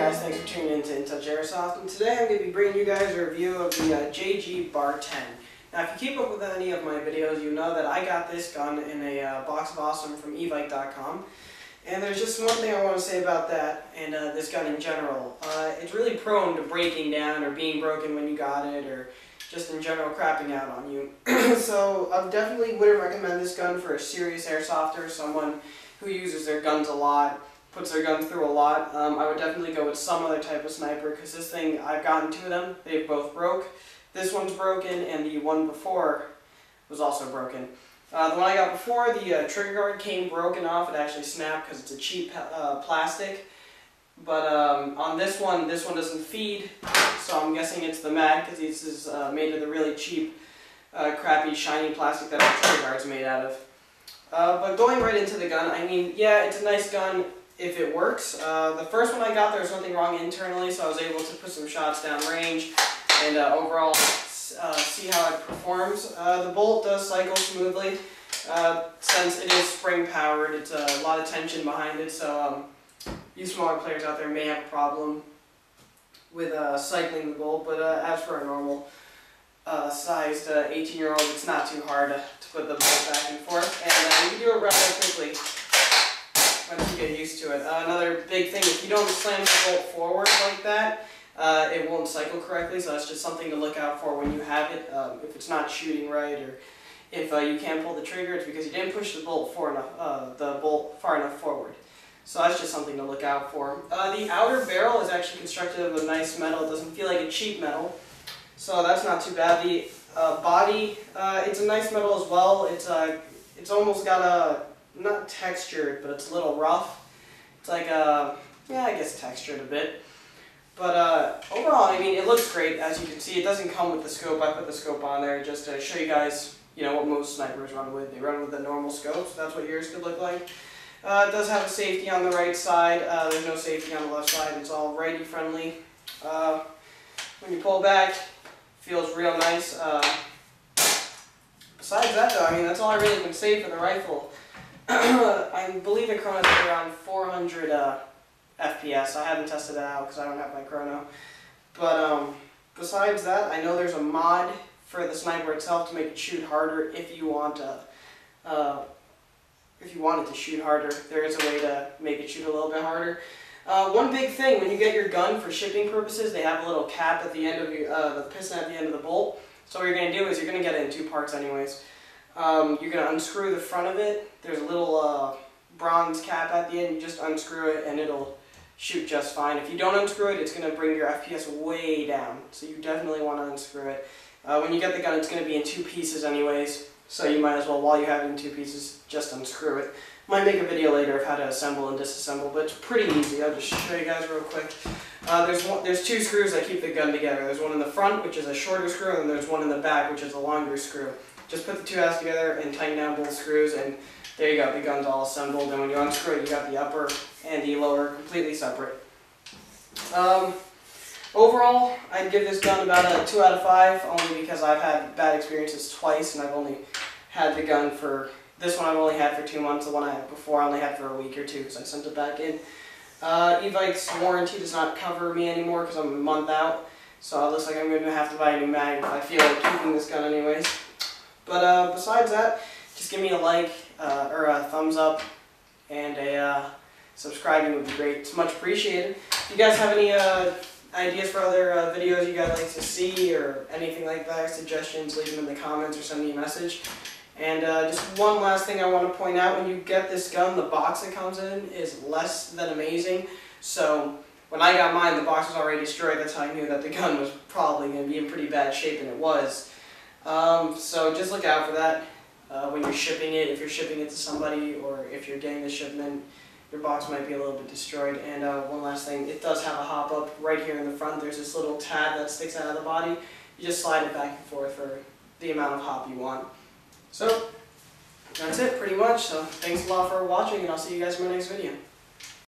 guys, thanks for tuning in to In Touch Airsoft, and today I'm going to be bringing you guys a review of the JG BAR-10. Now, if you keep up with any of my videos, you know that I got this gun in a box of awesome from evike.com, and there's just one thing I want to say about that and this gun in general. It's really prone to breaking down or being broken when you got it, or just in general crapping out on you. So I definitely wouldn't recommend this gun for a serious airsofter, someone who uses their guns a lot, puts their gun through a lot. I would definitely go with some other type of sniper, because this thing, I've gotten two of them, they've both broke. This one's broken, and the one before was also broken. The one I got before, the trigger guard came broken off. It actually snapped because it's a cheap plastic. But on this one doesn't feed, so I'm guessing it's the mag, because this is made of the really cheap, crappy, shiny plastic that our trigger guard's made out of. But going right into the gun, I mean, yeah, it's a nice gun if it works. The first one I got, there was nothing wrong internally, so I was able to put some shots down range and overall see how it performs. The bolt does cycle smoothly. Since it is spring powered, it's a lot of tension behind it, so you smaller players out there may have a problem with cycling the bolt, but as for a normal sized 18-year-old, it's not too hard to put the bolt back and forth, and you can do it rather quickly once you get used to it. Another big thing, if you don't slam the bolt forward like that, it won't cycle correctly, so that's just something to look out for when you have it. If it's not shooting right, or if you can't pull the trigger, it's because you didn't push the bolt far enough forward. So that's just something to look out for. The outer barrel is actually constructed of a nice metal. It doesn't feel like a cheap metal, so that's not too bad. The body, it's a nice metal as well. It's almost got a, not textured, but it's a little rough. It's like yeah, I guess textured a bit. But overall, I mean, it looks great. As you can see, it doesn't come with the scope. I put the scope on there just to show you guys, you know, what most snipers run with. They run with the normal scope, so that's what yours could look like. It does have a safety on the right side. There's no safety on the left side. It's all righty friendly. When you pull back, feels real nice. Besides that, though, I mean, that's all I really can say for the rifle. I believe the chrono is around 400 FPS. I haven't tested that out because I don't have my chrono. But besides that, I know there's a mod for the sniper itself to make it shoot harder if you want if you want it to shoot harder. There is a way to make it shoot a little bit harder. One big thing, when you get your gun for shipping purposes, they have a little cap at the end of the piston at the end of the bolt. So what you're going to do is you're going to get it in two parts anyways. You're going to unscrew the front of it. There's a little bronze cap at the end. You just unscrew it and it'll shoot just fine. If you don't unscrew it, it's going to bring your FPS way down. So you definitely want to unscrew it. When you get the gun, it's going to be in two pieces anyways. So you might as well, while you have it in two pieces, just unscrew it. Might make a video later of how to assemble and disassemble, but it's pretty easy. I'll just show you guys real quick. There's two screws that keep the gun together. There's one in the front, which is a shorter screw, and there's one in the back, which is a longer screw. Just put the two halves together and tighten down both screws, and there you go, the gun's all assembled. And when you unscrew it, you got the upper and the lower completely separate. Overall, I'd give this gun about a 2 out of 5, only because I've had bad experiences twice, and I've only had the gun for, this one I've only had for 2 months, the one I had before I only had for a week or two because I sent it back in. Evike's warranty does not cover me anymore because I'm a month out, so it looks like I'm going to have to buy a new mag if I feel like keeping this gun anyways. But besides that, just give me a like, or a thumbs up, and a subscribing would be great. It's much appreciated. If you guys have any ideas for other videos you guys like to see, or anything like that, suggestions, leave them in the comments or send me a message. And just one last thing I want to point out, when you get this gun, the box it comes in is less than amazing. So when I got mine, the box was already destroyed. That's how I knew that the gun was probably going to be in pretty bad shape, and it was. So just look out for that when you're shipping it, if you're shipping it to somebody, or if you're getting the shipment. Your box might be a little bit destroyed. And one last thing, it does have a hop up right here in the front. There's this little tab that sticks out of the body. You just slide it back and forth for the amount of hop you want. So that's it pretty much. So thanks a lot for watching, and I'll see you guys in my next video.